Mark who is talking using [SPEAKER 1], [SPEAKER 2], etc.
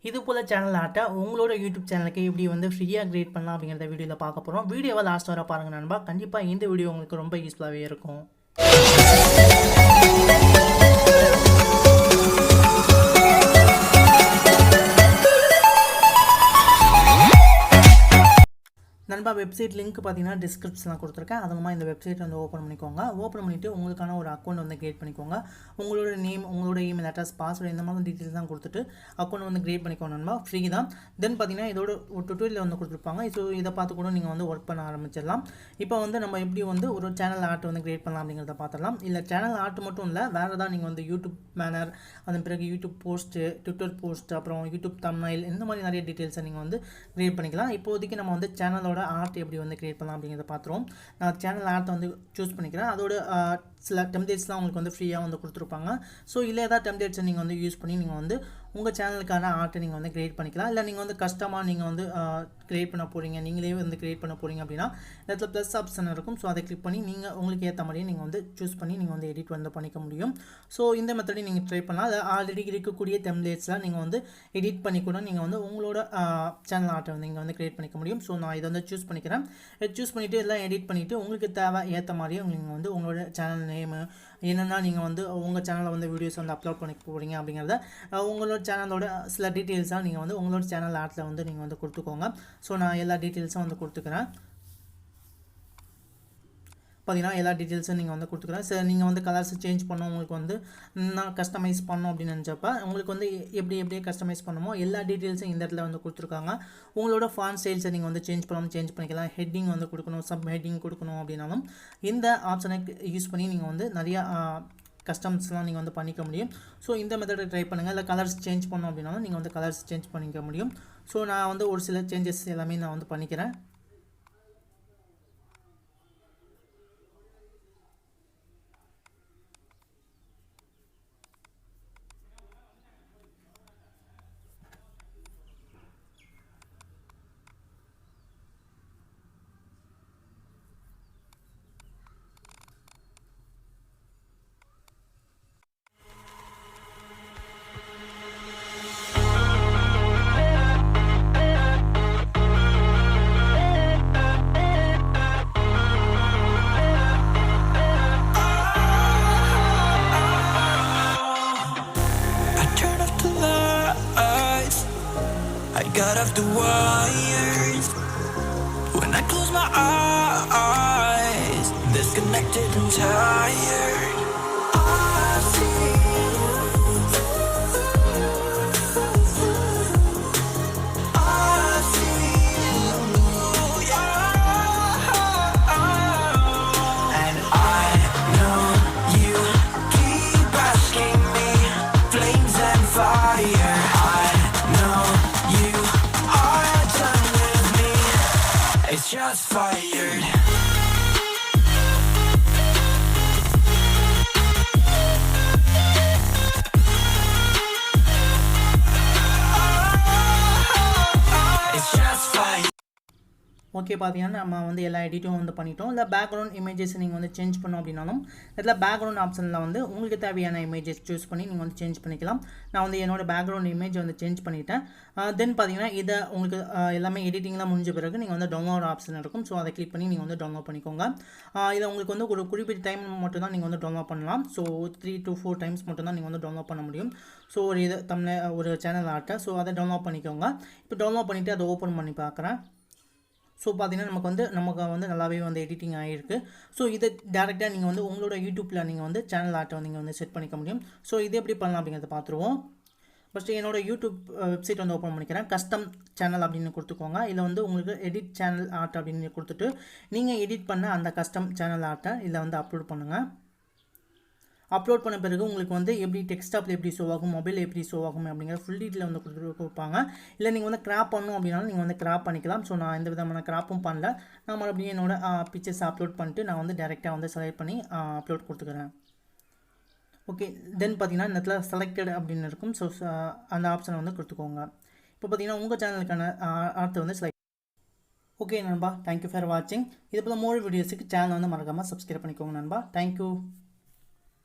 [SPEAKER 1] இது போல சேனல் ஆர்ட்டை உங்களோட யூடியூப் சேனலுக்கு எப்படி வந்து ஃப்ரீயாக கிரியேட் பண்ணலாம் அப்படிங்கிறத வீடியோவில் பார்க்க போகிறோம். வீடியோவை லாஸ்ட் வர பாருங்கள் நண்பா. கண்டிப்பாக இந்த வீடியோ உங்களுக்கு ரொம்ப யூஸ்ஃபுல்லாகவே இருக்கும். நண்பா வெப்சைட் லிங்க் பார்த்தீங்கன்னா டிஸ்கிரிப்ஷனில் கொடுத்துருக்கேன். அதுமா இந்த வெப்சைட் வந்து ஓப்பன் பண்ணிக்கோங்க. ஓப்பன் பண்ணிவிட்டு உங்களுக்கான ஒரு அக்கௌண்ட் வந்து கிரியேட் பண்ணிக்கோங்க. உங்களோட நேம், உங்களோட இமெயில் அட்ரஸ், பாஸ்வேர்டு இந்த மாதிரி டீட்டெயில்ஸ் தான் கொடுத்துட்டு அக்கௌண்ட் வந்து கிரியேட் பண்ணிக்கோங்க நண்பா. ஃப்ரீ தான். தென் பார்த்தீங்கன்னா இதோட ஒரு டுட்டோரியல் வந்து கொடுத்துருப்பாங்க. ஸோ இதை பார்த்து கூட நீங்கள் வந்து ஒர்க் பண்ண ஆரம்பிச்சிடலாம். இப்போ வந்து நம்ம எப்படி வந்து ஒரு சேனல் ஆர்ட் வந்து கிரியேட் பண்ணலாம் அப்படிங்கிறத பார்த்துடலாம். இல்லை சேனல் ஆர்ட் மட்டும் இல்லை, வேறு தான் நீங்கள் வந்து யூடியூப் பேனர், அதன் பிறகு யூடியூப் போஸ்ட்டு, ட்விட்டர் போஸ்ட், அப்புறம் யூடியூப் தம்ப்நெயில் இந்த மாதிரி நிறைய டீட்டெயில்ஸை நீங்கள் வந்து கிரியேட் பண்ணிக்கலாம். இப்போதைக்கு நம்ம வந்து சேனலோட ஆர்ட் எப்படி வந்து கிரியேட் பண்ணலாம் அப்படிங்கிறத பார்த்துருவோம். நான் சேனல் ஆர்ட்டை வந்து சூஸ் பண்ணிக்கிறேன். அதோட சில டெம்ப்ளேட்ஸ்லாம் உங்களுக்கு வந்து ஃப்ரீயாக வந்து கொடுத்துருப்பாங்க. ஸோ இல்லை ஏதாவது டெம்ப்ளேட்ஸை நீங்கள் வந்து யூஸ் பண்ணி நீங்கள் வந்து உங்கள் சேனலுக்கான ஆர்ட்டை நீங்கள் வந்து கிரியேட் பண்ணிக்கலாம். இல்லை நீங்கள் வந்து கஷ்டமாக நீங்கள் வந்து கிரியேட் பண்ண போகிறீங்க, நீங்களே வந்து கிரியேட் பண்ண போகிறீங்க அப்படின்னா இடத்துல ப்ளஸ் ஆப்ஷன் இருக்கும். ஸோ அதை கிளிக் பண்ணி நீங்கள் உங்களுக்கு ஏற்ற மாதிரியே நீங்கள் வந்து சூஸ் பண்ணி நீங்கள் வந்து எடிட் வந்து பண்ணிக்க முடியும். ஸோ இந்த மெத்தடை நீங்கள் ட்ரை பண்ணலாம். அது ஆல்ரெடி இருக்கக்கூடிய டெம்ப்ளேட்ஸ்லாம் நீங்கள் வந்து எடிட் பண்ணி கூட நீங்கள் வந்து உங்களோட சேனல் ஆர்ட்டை வந்து நீங்கள் வந்து கிரியேட் பண்ணிக்க முடியும். ஸோ நான் இதை வந்து சூஸ் பண்ணிக்கிறேன். சூஸ் பண்ணிவிட்டு எல்லாம் எடிட் பண்ணிவிட்டு உங்களுக்கு தேவை ஏற்ற மாதிரியே நீங்கள் வந்து உங்களோட சேனல் நேமு என்னென்னா நீங்கள் வந்து உங்கள் சேனலில் வந்து வீடியோஸ் வந்து அப்லோட் பண்ணி போகிறீங்க அப்படிங்கிறத உங்களோட சேனலோட சில டீட்டெயில்ஸாக நீங்கள் வந்து உங்களோட சேனல் ஆர்ட்டில் வந்து நீங்கள் வந்து கொடுத்துக்கோங்க. ஸோ நான் எல்லா டீட்டெயில்ஸும் வந்து கொடுத்துக்கிறேன். பார்த்தீங்கன்னா எல்லா டீட்டெயில்ஸும் நீங்கள் வந்து கொடுத்துக்கிறேன். சரி, நீங்கள் வந்து கலர்ஸ் சேஞ்ச் பண்ணணும், உங்களுக்கு வந்து நான் கஸ்டமைஸ் பண்ணணும் அப்படின்னு நினச்சப்ப உங்களுக்கு வந்து எப்படியே கஸ்டமைஸ் பண்ணுமோ எல்லா டீட்டெயில்ஸும் இந்த இடத்துல வந்து கொடுத்துருக்காங்க. உங்களோட ஃபாண்ட் ஸ்டைல்ஸை நீங்கள் வந்து சேஞ்ச் பண்ணிக்கலாம். ஹெட்டிங் வந்து கொடுக்கணும், சப் ஹெட்டிங் கொடுக்கணும் அப்படின்னாலும் இந்த ஆப்ஷனை யூஸ் பண்ணி நீங்கள் வந்து நிறையா கஸ்டம்ஸ்லாம் நீங்கள் வந்து பண்ணிக்க முடியும். ஸோ இந்த மெத்தடை ட்ரை பண்ணுங்கள். இல்லை கலர்ஸ் சேஞ்ச் பண்ணோம் அப்படின்னாலும் நீங்கள் வந்து கலர்ஸ் சேஞ்ச் பண்ணிக்க முடியும். ஸோ நான் வந்து ஒரு சில சேஞ்சஸ் எல்லாமே நான் வந்து பண்ணிக்கிறேன்.
[SPEAKER 2] I got off the wires when I close my eyes, disconnected and tired. I see you. I see you, yeah. And I know you keep asking me, flames and fire. It's just fired. It's just fired.
[SPEAKER 1] Okay, பார்த்தீங்கன்னா நம்ம வந்து எல்லா எடிட்டும் வந்து பண்ணிட்டோம். இல்லை background images நீங்கள் வந்து change பண்ணோம் அப்படின்னாலும் இதில் பேக்ரவுண்ட் ஆப்ஷனில் வந்து உங்களுக்கு தேவையான இமேஜஸ் சூஸ் பண்ணி நீங்கள் வந்து சேஞ்ச் பண்ணிக்கலாம். நான் வந்து என்னோடய பேக்ரவுண்ட் இமேஜ் வந்து சேஞ்ச் பண்ணிட்டேன். தென் பார்த்தீங்கன்னா இதை உங்களுக்கு எல்லாமே எடிட்டிங்லாம் முடிஞ்ச பிறகு நீங்கள் வந்து டவுன்லோட் ஆப்ஷன் இருக்கும். ஸோ அதை கிளிக் பண்ணி நீங்கள் வந்து டவுன்லோட் பண்ணிக்கோங்க. இதை உங்களுக்கு வந்து ஒரு குறிப்பிட்ட டைம் மட்டும் தான் நீங்கள் வந்து டவுன்லோட் பண்ணலாம். ஸோ 3 to 4 டைம்ஸ் மட்டும் தான் நீங்கள் வந்து டவுன்லோட் பண்ண முடியும். ஸோ ஒரு சேனல் ஆர்ட்டை ஸோ அதை டவுன்லோட் பண்ணிக்கோங்க. இப்போ டவுன்லோட் பண்ணிவிட்டு அதை ஓப்பன் பண்ணி பார்க்குறேன். ஸோ பார்த்தீங்கன்னா நமக்கு வந்து நல்லாவே வந்து எடிட்டிங் ஆகிருக்கு. ஸோ இதை டேரெக்டாக நீங்கள் வந்து உங்களோட யூடியூப்பில் நீங்கள் வந்து சேனல் ஆர்ட்டை நீங்கள் வந்து செட் பண்ணிக்க முடியும். ஸோ இது எப்படி பண்ணலாம் அப்படிங்கிறத பார்த்துருவோம். ஃபஸ்ட்டு என்னோட யூடியூப் வெப்சைட் வந்து ஓப்பன் பண்ணிக்கிறேன். கஸ்டம் சேனல் அப்படின்னு கொடுத்துக்கோங்க. இதில் வந்து உங்களுக்கு எடிட் சேனல் ஆர்ட் அப்படின்னு கொடுத்துட்டு நீங்கள் எடிட் பண்ண அந்த கஸ்டம் சேனல் ஆர்ட்டை இதில் வந்து அப்லோட் பண்ணுங்கள். அப்லோட் பண்ண பிறகு உங்களுக்கு வந்து எப்படி டெஸ்க்டாப்பில் எப்படி ஷோ ஆகும், மொபைலில் எப்படி ஷோ ஆகும் அப்படிங்கிற ஃபுல் டீட்டெயில் வந்து கொடுப்பாங்க. இல்லை நீங்கள் வந்து கிராப் பண்ணணும் அப்படின்னாலும் நீங்கள் வந்து கிராப் பண்ணிக்கலாம். ஸோ நான் எந்த விதமான கிராப்பும் பண்ணல. நான் மறுபடியும் என்னோட பிக்சர்ஸ் அப்லோட் பண்ணிட்டு நான் வந்து டேரெக்டாக வந்து செலக்ட் பண்ணி அப்லோட் கொடுத்துக்கிறேன். ஓகே, தென் பார்த்தீங்கன்னா இந்த இடத்துல செலக்டட் அப்படின்னு இருக்கும். ஸோ அந்த ஆப்ஷனை வந்து கொடுத்துக்கோங்க. இப்போ பார்த்தீங்கன்னா உங்கள் சேனலுக்கான ஆர்ட்டை வந்து செலக்ட். ஓகே நண்பா, தேங்க்யூ ஃபார் வாட்சிங். இது போல் மோர் வீடியோஸுக்கு சேனல் வந்து மறக்காமல் சப்ஸ்கிரைப் பண்ணிக்கோங்க நண்பா. தேங்க்யூ.